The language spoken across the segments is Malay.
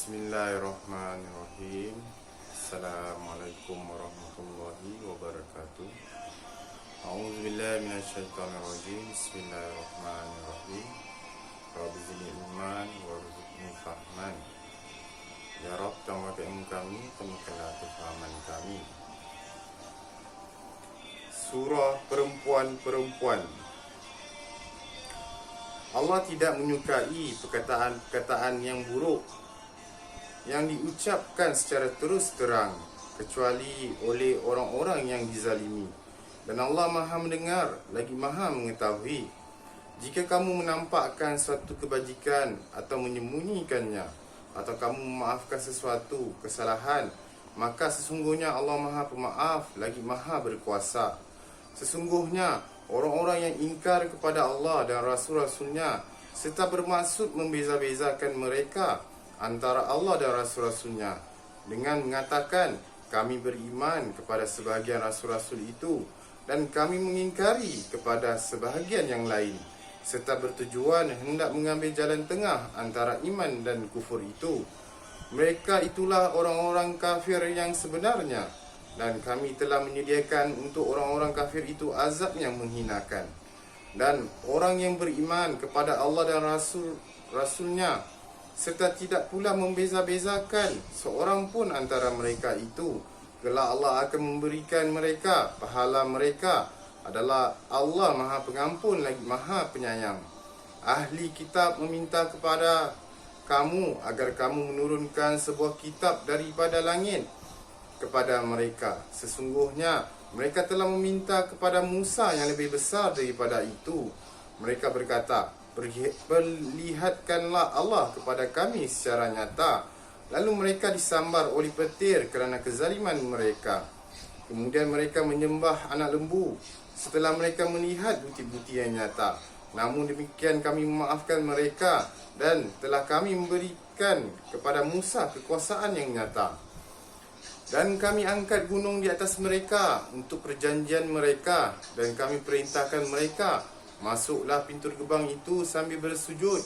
Bismillahirrahmanirrahim. Assalamualaikum warahmatullahi wabarakatuh. A'udzubillahi minasyaitonirrajim. Bismillahirrahmanirrahim. Rabbi zidni ilman warzuqni fahman. Ya Rabb, tambahkan ilmu kami, tambahkanlah kefahaman kami. Surah Perempuan-Perempuan. Allah tidak menyukai perkataan-perkataan yang buruk yang diucapkan secara terus terang kecuali oleh orang-orang yang dizalimi. Dan Allah Maha mendengar lagi Maha mengetahui. Jika kamu menampakkan suatu kebajikan atau menyembunyikannya, atau kamu memaafkan sesuatu kesalahan, maka sesungguhnya Allah Maha Pemaaf lagi Maha Berkuasa. Sesungguhnya orang-orang yang ingkar kepada Allah dan Rasul-Rasulnya serta bermaksud membeza-bezakan mereka antara Allah dan Rasul-Rasulnya dengan mengatakan kami beriman kepada sebahagian Rasul-Rasul itu dan kami mengingkari kepada sebahagian yang lain, serta bertujuan hendak mengambil jalan tengah antara iman dan kufur itu. Mereka itulah orang-orang kafir yang sebenarnya, dan kami telah menyediakan untuk orang-orang kafir itu azab yang menghinakan. Dan orang yang beriman kepada Allah dan Rasul-Rasulnya serta tidak pula membeza-bezakan seorang pun antara mereka itu, kelak Allah akan memberikan mereka pahala mereka adalah Allah Maha Pengampun lagi Maha Penyayang. Ahli kitab meminta kepada kamu agar kamu menurunkan sebuah kitab daripada langit kepada mereka. Sesungguhnya mereka telah meminta kepada Musa yang lebih besar daripada itu. Mereka berkata, perlihatkanlah Allah kepada kami secara nyata. Lalu mereka disambar oleh petir kerana kezaliman mereka. Kemudian mereka menyembah anak lembu setelah mereka melihat bukti-bukti yang nyata. Namun demikian kami memaafkan mereka dan telah kami memberikan kepada Musa kekuasaan yang nyata. Dan kami angkat gunung di atas mereka untuk perjanjian mereka, dan kami perintahkan mereka, masuklah pintu gerbang itu sambil bersujud.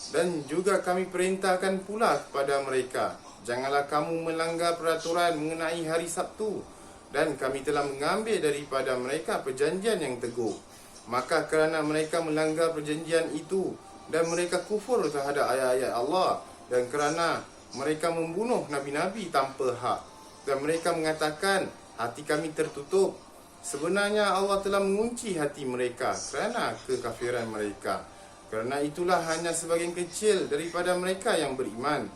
Dan juga kami perintahkan pula kepada mereka, janganlah kamu melanggar peraturan mengenai hari Sabtu. Dan kami telah mengambil daripada mereka perjanjian yang teguh. Maka kerana mereka melanggar perjanjian itu, dan mereka kufur terhadap ayat-ayat Allah, dan kerana mereka membunuh nabi-nabi tanpa hak, dan mereka mengatakan hati kami tertutup, sebenarnya Allah telah mengunci hati mereka kerana kekafiran mereka. Kerana itulah hanya sebagian kecil daripada mereka yang beriman.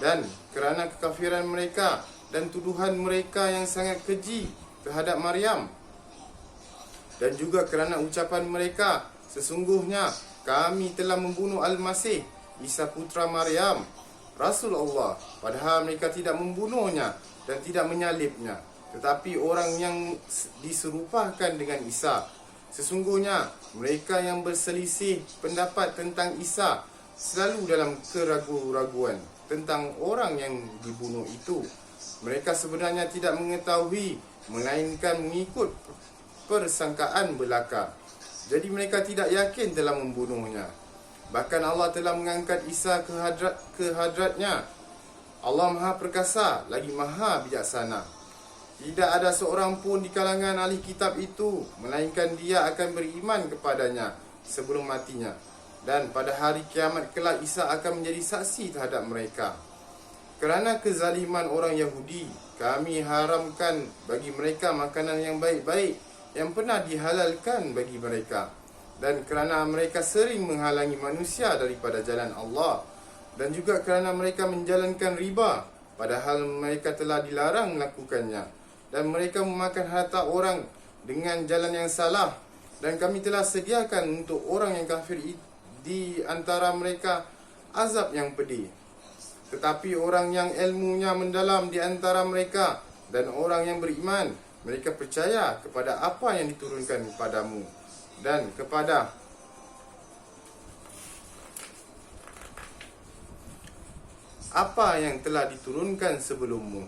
Dan kerana kekafiran mereka dan tuduhan mereka yang sangat keji terhadap Maryam, dan juga kerana ucapan mereka, sesungguhnya kami telah membunuh Al-Masih Isa putra Maryam, Rasul Allah, padahal mereka tidak membunuhnya dan tidak menyalibnya, tetapi orang yang diserupakan dengan Isa. Sesungguhnya mereka yang berselisih pendapat tentang Isa selalu dalam keraguan-raguan tentang orang yang dibunuh itu. Mereka sebenarnya tidak mengetahui, melainkan mengikut persangkaan belaka. Jadi mereka tidak yakin telah membunuhnya. Bahkan Allah telah mengangkat Isa ke hadratnya. Allah Maha Perkasa lagi Maha Bijaksana. Tidak ada seorang pun di kalangan ahli kitab itu melainkan dia akan beriman kepadanya sebelum matinya. Dan pada hari kiamat kelak Isa akan menjadi saksi terhadap mereka. Kerana kezaliman orang Yahudi, kami haramkan bagi mereka makanan yang baik-baik yang pernah dihalalkan bagi mereka. Dan kerana mereka sering menghalangi manusia daripada jalan Allah, dan juga kerana mereka menjalankan riba padahal mereka telah dilarang melakukannya, dan mereka memakan harta orang dengan jalan yang salah, dan kami telah sediakan untuk orang yang kafir di antara mereka azab yang pedih. Tetapi orang yang ilmunya mendalam di antara mereka dan orang yang beriman, mereka percaya kepada apa yang diturunkan kepadamu dan kepada apa yang telah diturunkan sebelummu.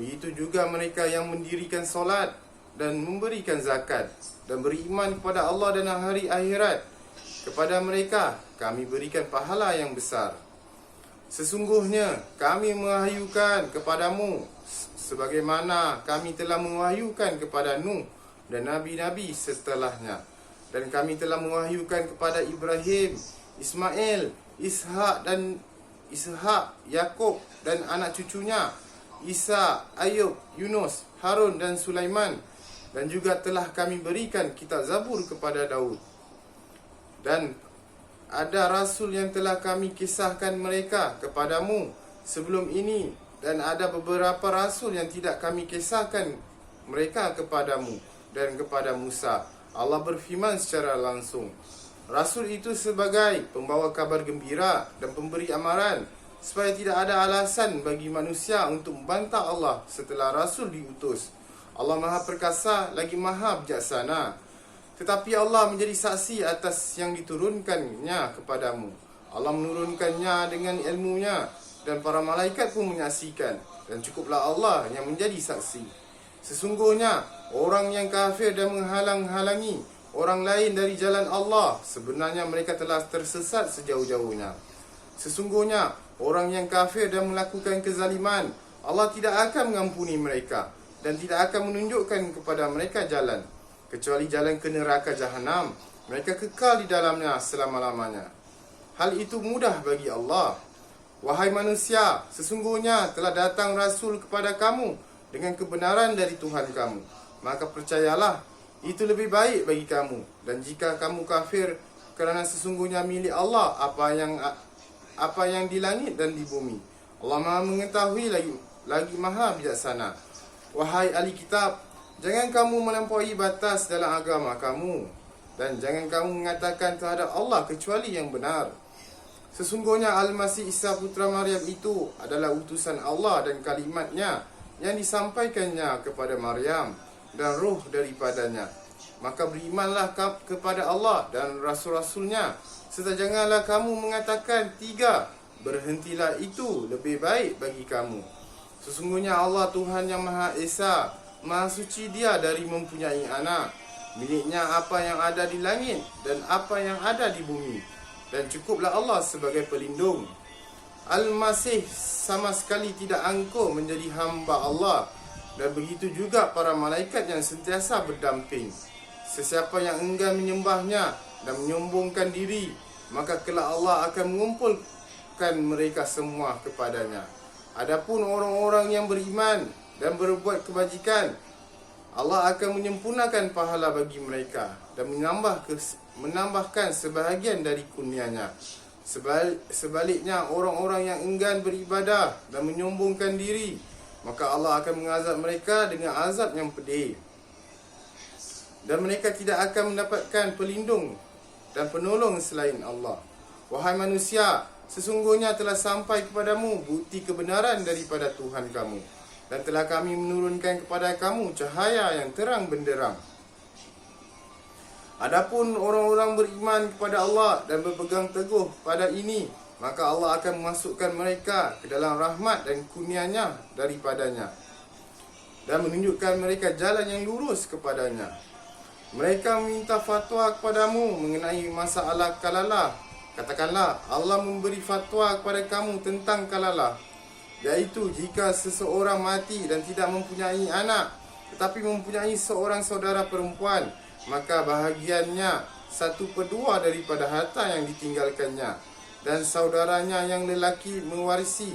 Begitu juga mereka yang mendirikan solat dan memberikan zakat dan beriman kepada Allah dan hari akhirat. Kepada mereka kami berikan pahala yang besar. Sesungguhnya kami mewahyukan kepadamu sebagaimana kami telah mewahyukan kepada Nuh dan nabi-nabi setelahnya. Dan kami telah mewahyukan kepada Ibrahim, Ismail, Ishak, Yakub dan anak cucunya, Isa, Ayub, Yunus, Harun dan Sulaiman. Dan juga telah kami berikan kitab Zabur kepada Daud. Dan ada rasul yang telah kami kisahkan mereka kepadamu sebelum ini, dan ada beberapa rasul yang tidak kami kisahkan mereka kepadamu dan kepada Musa. Allah berfirman secara langsung, rasul itu sebagai pembawa kabar gembira dan pemberi amaran, supaya tidak ada alasan bagi manusia untuk membantah Allah setelah rasul diutus. Allah Maha Perkasa lagi Maha Bijaksana. Tetapi Allah menjadi saksi atas yang diturunkannya kepadamu. Allah menurunkannya dengan ilmunya, dan para malaikat pun menyaksikan, dan cukuplah Allah yang menjadi saksi. Sesungguhnya orang yang kafir dan menghalang-halangi orang lain dari jalan Allah, sebenarnya mereka telah tersesat sejauh-jauhnya. Sesungguhnya orang yang kafir dan melakukan kezaliman, Allah tidak akan mengampuni mereka dan tidak akan menunjukkan kepada mereka jalan, kecuali jalan ke neraka jahanam. Mereka kekal di dalamnya selama-lamanya. Hal itu mudah bagi Allah. Wahai manusia, sesungguhnya telah datang rasul kepada kamu dengan kebenaran dari Tuhan kamu. Maka percayalah, itu lebih baik bagi kamu. Dan jika kamu kafir, kerana sesungguhnya milik Allah apa yang di langit dan di bumi. Allah Maha mengetahui lagi Maha Bijaksana. Wahai ahli kitab, jangan kamu melampaui batas dalam agama kamu, dan jangan kamu mengatakan terhadap Allah kecuali yang benar. Sesungguhnya Al-Masih Isa putra Maryam itu adalah utusan Allah dan kalimatnya yang disampaikannya kepada Maryam, dan ruh daripadanya. Maka berimanlah kepada Allah dan Rasul-Rasulnya, serta janganlah kamu mengatakan tiga, berhentilah, itu lebih baik bagi kamu. Sesungguhnya Allah Tuhan yang Maha Esa, Maha Suci Dia dari mempunyai anak. Miliknya apa yang ada di langit dan apa yang ada di bumi, dan cukuplah Allah sebagai pelindung. Al-Masih sama sekali tidak angkuh menjadi hamba Allah, dan begitu juga para malaikat yang sentiasa berdamping. Sesiapa yang enggan menyembahnya dan menyombongkan diri, maka kelak Allah akan mengumpulkan mereka semua kepadanya. Adapun orang-orang yang beriman dan berbuat kebajikan, Allah akan menyempurnakan pahala bagi mereka dan menambahkan sebahagian dari kurnia-Nya. Sebaliknya, orang-orang yang enggan beribadah dan menyombongkan diri, maka Allah akan mengazab mereka dengan azab yang pedih. Dan mereka tidak akan mendapatkan pelindung dan penolong selain Allah. Wahai manusia, sesungguhnya telah sampai kepadamu bukti kebenaran daripada Tuhan kamu, dan telah kami menurunkan kepada kamu cahaya yang terang benderang. Adapun orang-orang beriman kepada Allah dan berpegang teguh pada ini, maka Allah akan memasukkan mereka ke dalam rahmat dan kurnia-Nya daripadanya, dan menunjukkan mereka jalan yang lurus kepadanya. Mereka meminta fatwa kepadamu mengenai masalah kalalah. Katakanlah, Allah memberi fatwa kepada kamu tentang kalalah, iaitu jika seseorang mati dan tidak mempunyai anak, tetapi mempunyai seorang saudara perempuan, maka bahagiannya 1/2 daripada harta yang ditinggalkannya, dan saudaranya yang lelaki mewarisi.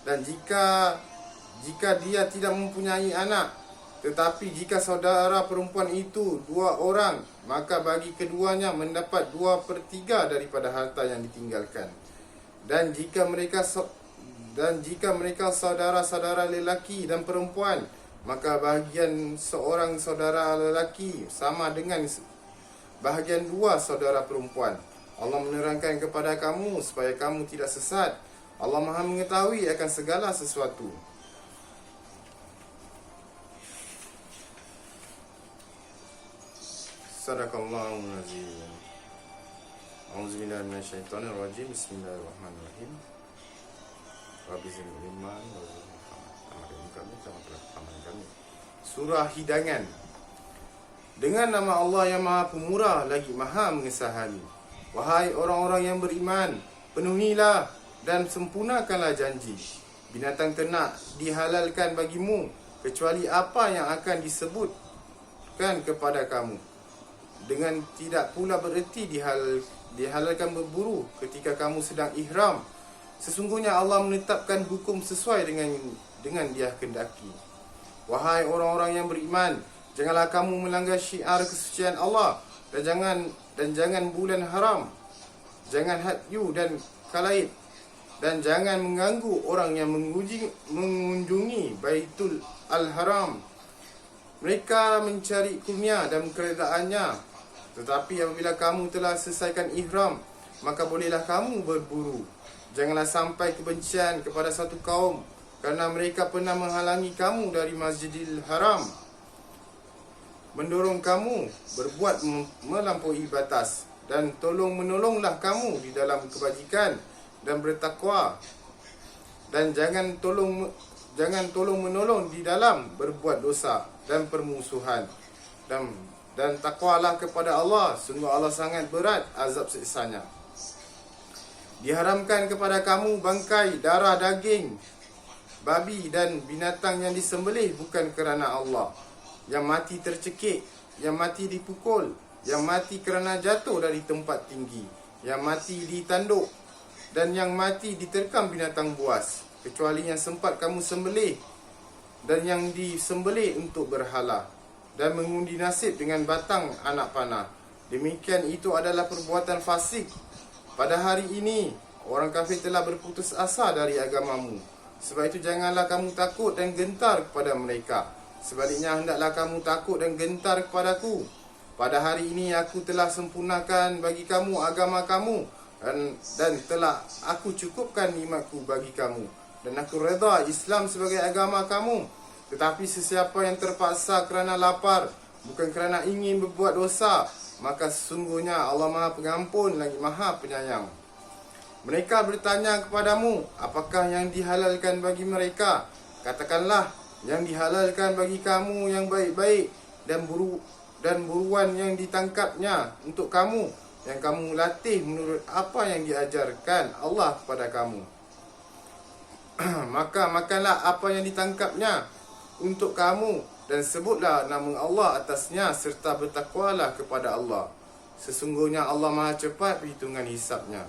Dan jika dia tidak mempunyai anak, tetapi jika saudara perempuan itu 2 orang, maka bagi keduanya mendapat 2/3 daripada harta yang ditinggalkan. Dan jika mereka saudara-saudara lelaki dan perempuan, maka bahagian seorang saudara lelaki sama dengan bahagian 2 saudara perempuan. Allah menerangkan kepada kamu supaya kamu tidak sesat. Allah Maha mengetahui akan segala sesuatu. Sadaqallahul azim. A'udzubillahi minasyaitonir rajim. Bismillahirrahmanirrahim. Rabbi zidni ilman warzuqni kami. Surah Hidangan. Dengan nama Allah yang Maha Pemurah lagi Maha Mengesahani. Wahai orang-orang yang beriman, penuhilah dan sempurnakanlah janji. Binatang ternak dihalalkan bagimu kecuali apa yang akan disebutkan kepada kamu. Dengan tidak pula bererti dihalalkan berburu ketika kamu sedang ihram. Sesungguhnya Allah menetapkan hukum sesuai dengan Dia kehendaki. Wahai orang-orang yang beriman, janganlah kamu melanggar syiar kesucian Allah dan jangan bulan haram, jangan hadyu dan kalaid, dan jangan mengganggu orang yang mengunjungi Baitul Al-Haram. Mereka mencari kurnia dan keredaannya. Tetapi apabila kamu telah selesaikan ihram, maka bolehlah kamu berburu. Janganlah sampai kebencian kepada satu kaum kerana mereka pernah menghalangi kamu dari Masjidil Haram, mendorong kamu berbuat melampaui batas, dan tolong-menolonglah kamu di dalam kebajikan dan bertakwa, dan jangan tolong-menolong di dalam berbuat dosa dan permusuhan, dan takwalah kepada Allah, sungguh Allah sangat berat azab siksanya. Diharamkan kepada kamu bangkai, darah, daging babi dan binatang yang disembelih bukan kerana Allah, yang mati tercekik, yang mati dipukul, yang mati kerana jatuh dari tempat tinggi, yang mati ditanduk, dan yang mati diterkam binatang buas, kecuali yang sempat kamu sembelih dan yang disembelih untuk berhala, dan mengundi nasib dengan batang anak panah. Demikian itu adalah perbuatan fasik. Pada hari ini, orang kafir telah berputus asa dari agamamu. Sebab itu janganlah kamu takut dan gentar kepada mereka. Sebaliknya hendaklah kamu takut dan gentar kepadaku. Pada hari ini aku telah sempurnakan bagi kamu agama kamu, dan telah aku cukupkan nikmatku bagi kamu, dan aku redha Islam sebagai agama kamu. Tetapi sesiapa yang terpaksa kerana lapar, bukan kerana ingin berbuat dosa, maka sesungguhnya Allah Maha Pengampun lagi Maha Penyayang. Mereka bertanya kepadamu, apakah yang dihalalkan bagi mereka? Katakanlah, yang dihalalkan bagi kamu yang baik-baik, dan buruan yang ditangkapnya untuk kamu, yang kamu latih menurut apa yang diajarkan Allah kepada kamu. Maka makanlah apa yang ditangkapnya untuk kamu, dan sebutlah nama Allah atasnya, serta bertakwalah kepada Allah. Sesungguhnya Allah Maha cepat perhitungan hisabnya.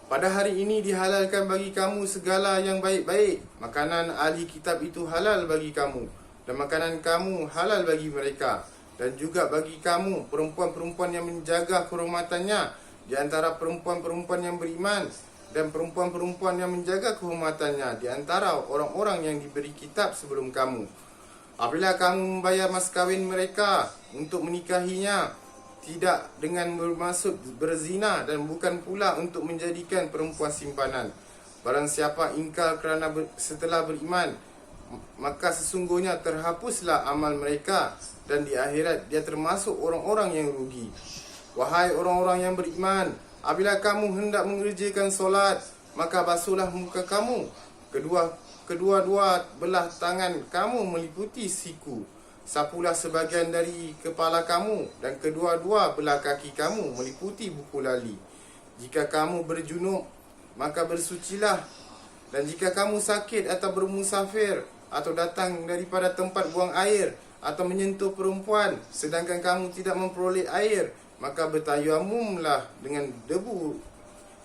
Pada hari ini dihalalkan bagi kamu segala yang baik-baik. Makanan ahli kitab itu halal bagi kamu, dan makanan kamu halal bagi mereka. Dan juga bagi kamu perempuan-perempuan yang menjaga kehormatannya di antara perempuan-perempuan yang beriman, dan perempuan-perempuan yang menjaga kehormatannya di antara orang-orang yang diberi kitab sebelum kamu. Apabila kamu membayar mas kahwin mereka untuk menikahinya, tidak dengan bermaksud berzina, dan bukan pula untuk menjadikan perempuan simpanan. Barang siapa ingkar kerana setelah beriman, maka sesungguhnya terhapuslah amal mereka, dan di akhirat dia termasuk orang-orang yang rugi. Wahai orang-orang yang beriman, apabila kamu hendak mengerjakan solat, maka basuhlah muka kamu, kedua-dua belah tangan kamu meliputi siku, sapulah sebahagian dari kepala kamu, dan kedua-dua belah kaki kamu meliputi buku lali. Jika kamu berjunub, maka bersucilah. Dan jika kamu sakit atau bermusafir, atau datang daripada tempat buang air, atau menyentuh perempuan sedangkan kamu tidak memperoleh air, maka bertayamumlah dengan debu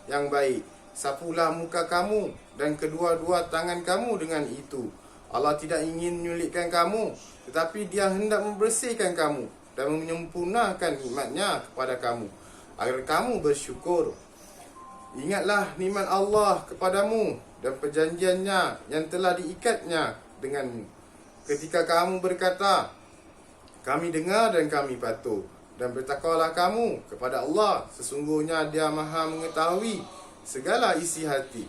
yang baik. Sapulah muka kamu dan kedua-dua tangan kamu dengan itu. Allah tidak ingin menyulitkan kamu, tetapi Dia hendak membersihkan kamu dan menyempurnakan nikmat-Nya kepada kamu, agar kamu bersyukur. Ingatlah nikmat Allah kepadamu dan perjanjiannya yang telah diikatnya denganmu, ketika kamu berkata, kami dengar dan kami patuh. Dan bertakwalah kamu kepada Allah, sesungguhnya Dia Maha mengetahui segala isi hati.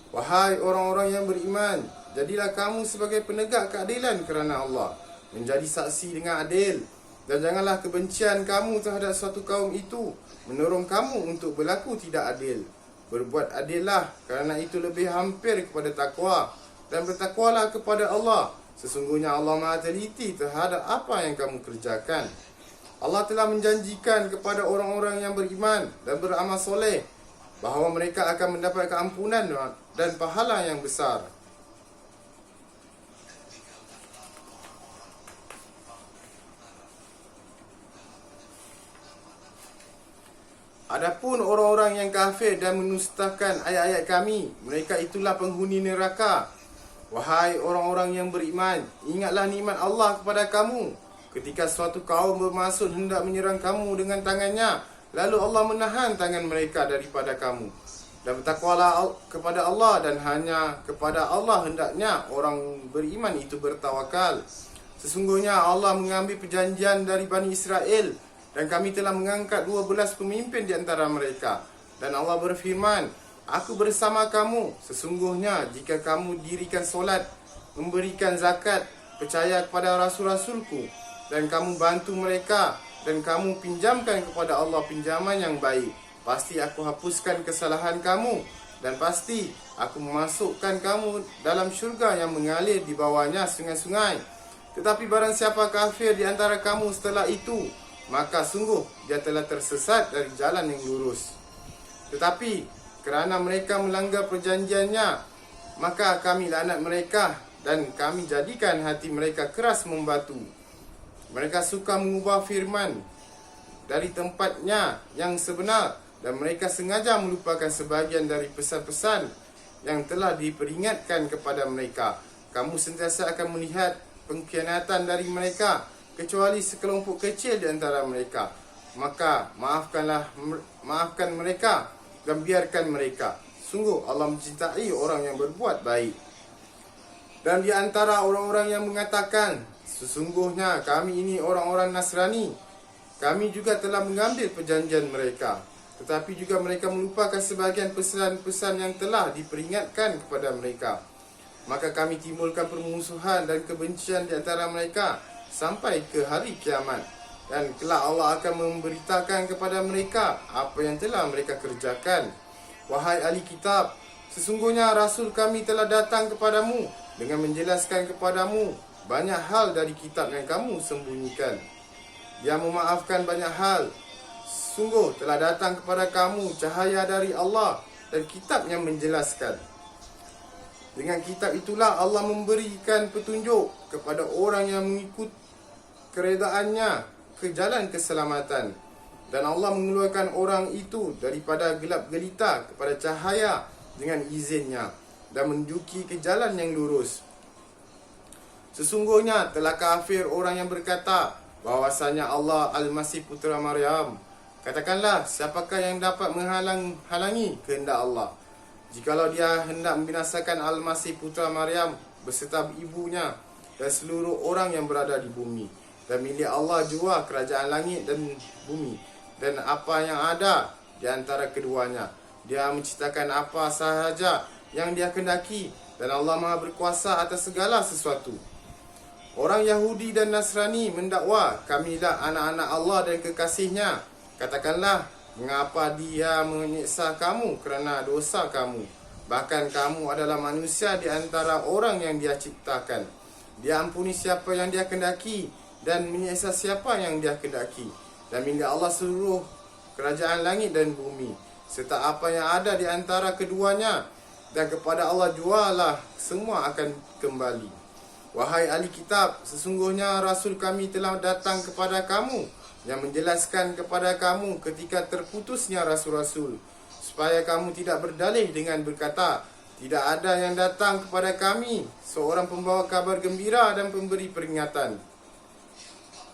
Wahai orang-orang yang beriman, jadilah kamu sebagai penegak keadilan kerana Allah, menjadi saksi dengan adil. Dan janganlah kebencian kamu terhadap suatu kaum itu mendorong kamu untuk berlaku tidak adil. Berbuat adillah, kerana itu lebih hampir kepada takwa. Dan bertakwalah kepada Allah, sesungguhnya Allah Maha teliti terhadap apa yang kamu kerjakan. Allah telah menjanjikan kepada orang-orang yang beriman dan beramal soleh bahawa mereka akan mendapat keampunan dan pahala yang besar. Adapun orang-orang yang kafir dan menustakan ayat-ayat kami, mereka itulah penghuni neraka. Wahai orang-orang yang beriman, ingatlah nikmat Allah kepada kamu ketika suatu kaum bermaksud hendak menyerang kamu dengan tangannya, lalu Allah menahan tangan mereka daripada kamu. Dan bertakwalah kepada Allah, dan hanya kepada Allah hendaknya orang beriman itu bertawakal. Sesungguhnya Allah mengambil perjanjian dari Bani Israel, dan kami telah mengangkat 12 pemimpin di antara mereka. Dan Allah berfirman, Aku bersama kamu. Sesungguhnya jika kamu dirikan solat, memberikan zakat, percaya kepada Rasul-Rasulku, dan kamu bantu mereka, dan kamu pinjamkan kepada Allah pinjaman yang baik, pasti aku hapuskan kesalahan kamu, dan pasti aku memasukkan kamu dalam syurga yang mengalir di bawahnya sungai-sungai. Tetapi barang siapa kafir di antara kamu setelah itu, maka sungguh dia telah tersesat dari jalan yang lurus. Tetapi kerana mereka melanggar perjanjiannya, maka kami laknat mereka, dan kami jadikan hati mereka keras membatu. Mereka suka mengubah firman dari tempatnya yang sebenar, dan mereka sengaja melupakan sebahagian dari pesan-pesan yang telah diperingatkan kepada mereka. Kamu sentiasa akan melihat pengkhianatan dari mereka, kecuali sekelompok kecil di antara mereka. Maka maafkan mereka dan biarkan mereka. Sungguh Allah mencintai orang yang berbuat baik. Dan di antara orang-orang yang mengatakan, sesungguhnya kami ini orang-orang Nasrani, kami juga telah mengambil perjanjian mereka. Tetapi juga mereka melupakan sebahagian pesan-pesan yang telah diperingatkan kepada mereka. Maka kami timbulkan permusuhan dan kebencian di antara mereka sampai ke hari kiamat. Dan kelak Allah akan memberitakan kepada mereka apa yang telah mereka kerjakan. Wahai ahli kitab, sesungguhnya Rasul kami telah datang kepadamu dengan menjelaskan kepadamu banyak hal dari kitab yang kamu sembunyikan. Dia memaafkan banyak hal. Sungguh telah datang kepada kamu cahaya dari Allah dan kitab yang menjelaskan. Dengan kitab itulah Allah memberikan petunjuk kepada orang yang mengikut keredaannya ke jalan keselamatan. Dan Allah mengeluarkan orang itu daripada gelap gelita kepada cahaya dengan izinnya, dan menunjuki ke jalan yang lurus. Sesungguhnya telah kafir orang yang berkata bahwasanya Allah Al-Masih Putera Maryam. Katakanlah, siapakah yang dapat menghalangi kehendak Allah? Jikalau dia hendak membinasakan Al-Masih Putera Maryam beserta ibunya dan seluruh orang yang berada di bumi. Dan milik Allah jua kerajaan langit dan bumi, dan apa yang ada di antara keduanya. Dia menciptakan apa sahaja yang dia kehendaki, dan Allah Maha berkuasa atas segala sesuatu. Orang Yahudi dan Nasrani mendakwa, kamilah anak-anak Allah dan kekasihnya. Katakanlah, mengapa dia menyiksa kamu kerana dosa kamu? Bahkan kamu adalah manusia di antara orang yang dia ciptakan. Dia ampuni siapa yang dia kehendaki, dan menyiksa siapa yang dia kehendaki. Dan milik Allah seluruh kerajaan langit dan bumi, serta apa yang ada di antara keduanya. Dan kepada Allah jualah semua akan kembali. Wahai ahli kitab, sesungguhnya Rasul kami telah datang kepada kamu, yang menjelaskan kepada kamu ketika terputusnya Rasul-Rasul, supaya kamu tidak berdalih dengan berkata, tidak ada yang datang kepada kami seorang pembawa kabar gembira dan pemberi peringatan.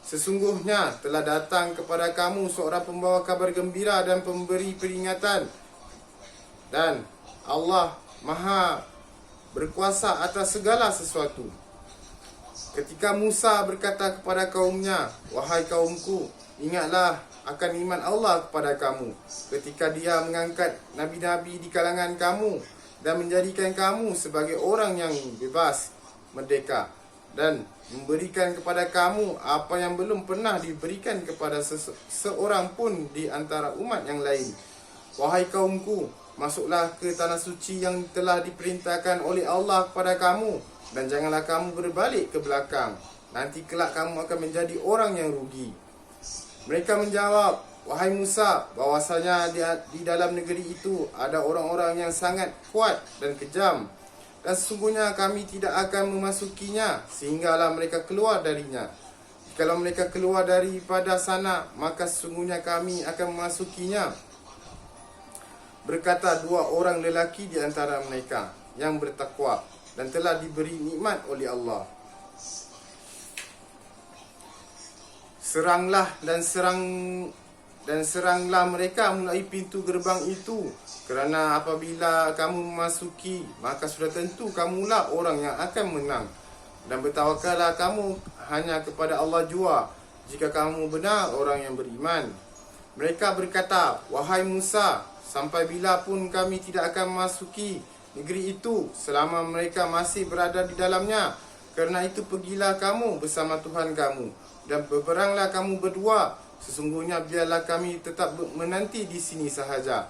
Sesungguhnya telah datang kepada kamu seorang pembawa kabar gembira dan pemberi peringatan, dan Allah Maha berkuasa atas segala sesuatu. Ketika Musa berkata kepada kaumnya, wahai kaumku, ingatlah akan iman Allah kepada kamu ketika dia mengangkat nabi-nabi di kalangan kamu dan menjadikan kamu sebagai orang yang bebas, merdeka, dan memberikan kepada kamu apa yang belum pernah diberikan kepada seorang pun di antara umat yang lain. Wahai kaumku, masuklah ke tanah suci yang telah diperintahkan oleh Allah kepada kamu, dan janganlah kamu berbalik ke belakang. Nanti kelak kamu akan menjadi orang yang rugi. Mereka menjawab, Wahai Musa, bahwasanya di dalam negeri itu ada orang-orang yang sangat kuat dan kejam, dan sesungguhnya kami tidak akan memasukinya sehinggalah mereka keluar darinya. Kalau mereka keluar daripada sana, maka sesungguhnya kami akan memasukinya. Berkata dua orang lelaki di antara mereka yang bertakwa dan telah diberi nikmat oleh Allah. Seranglah dan seranglah mereka melalui pintu gerbang itu, kerana apabila kamu memasuki, maka sudah tentu kamulah orang yang akan menang. Dan bertawakallah kamu hanya kepada Allah jua, jika kamu benar orang yang beriman. Mereka berkata, wahai Musa, sampai bila pun kami tidak akan memasuki negeri itu selama mereka masih berada di dalamnya. Kerana itu pergilah kamu bersama Tuhan kamu dan berperanglah kamu berdua. Sesungguhnya biarlah kami tetap menanti di sini sahaja.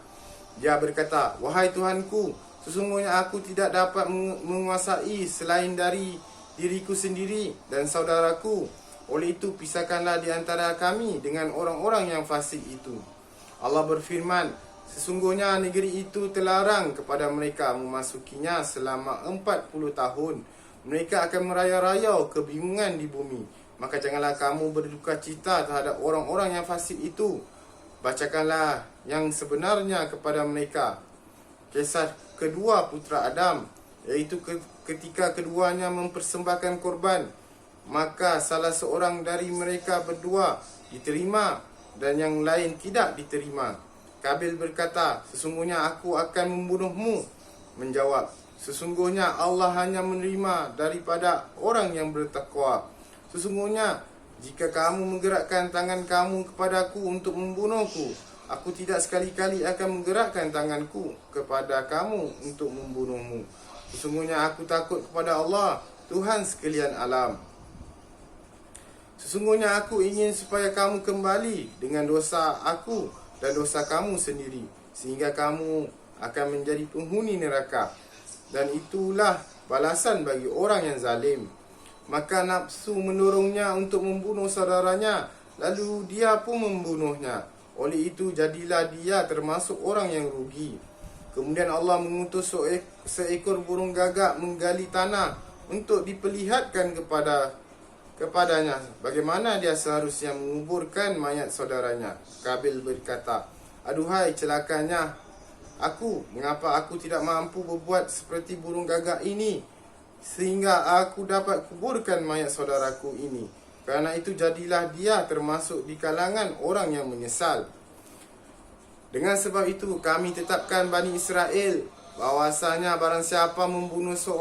Dia berkata, wahai Tuhanku, sesungguhnya aku tidak dapat menguasai selain dari diriku sendiri dan saudaraku. Oleh itu pisahkanlah di antara kami dengan orang-orang yang fasik itu. Allah berfirman, sesungguhnya negeri itu terlarang kepada mereka memasukinya selama 40 tahun. Mereka akan merayau-rayau kebingungan di bumi. Maka janganlah kamu berduka cita terhadap orang-orang yang fasik itu. Bacakanlah yang sebenarnya kepada mereka. Kisah kedua putera Adam, iaitu ketika keduanya mempersembahkan korban, maka salah seorang dari mereka berdua diterima dan yang lain tidak diterima. Kabil berkata, sesungguhnya aku akan membunuhmu. Menjawab, sesungguhnya Allah hanya menerima daripada orang yang bertakwa. Sesungguhnya jika kamu menggerakkan tangan kamu kepadaku untuk membunuhku, aku tidak sekali-kali akan menggerakkan tanganku kepada kamu untuk membunuhmu. Sesungguhnya aku takut kepada Allah, Tuhan sekalian alam. Sesungguhnya aku ingin supaya kamu kembali dengan dosa aku dan dosa kamu sendiri, sehingga kamu akan menjadi penghuni neraka. Dan itulah balasan bagi orang yang zalim. Maka nafsu mendorongnya untuk membunuh saudaranya, lalu dia pun membunuhnya. Oleh itu jadilah dia termasuk orang yang rugi. Kemudian Allah mengutus seekor burung gagak menggali tanah untuk diperlihatkan kepadanya bagaimana dia seharusnya menguburkan mayat saudaranya. Kabil berkata, aduhai celakanya aku, mengapa aku tidak mampu berbuat seperti burung gagak ini, sehingga aku dapat kuburkan mayat saudaraku ini. Kerana itu jadilah dia termasuk di kalangan orang yang menyesal. Dengan sebab itu kami tetapkan Bani Israel bahwasanya barang siapa membunuh seorang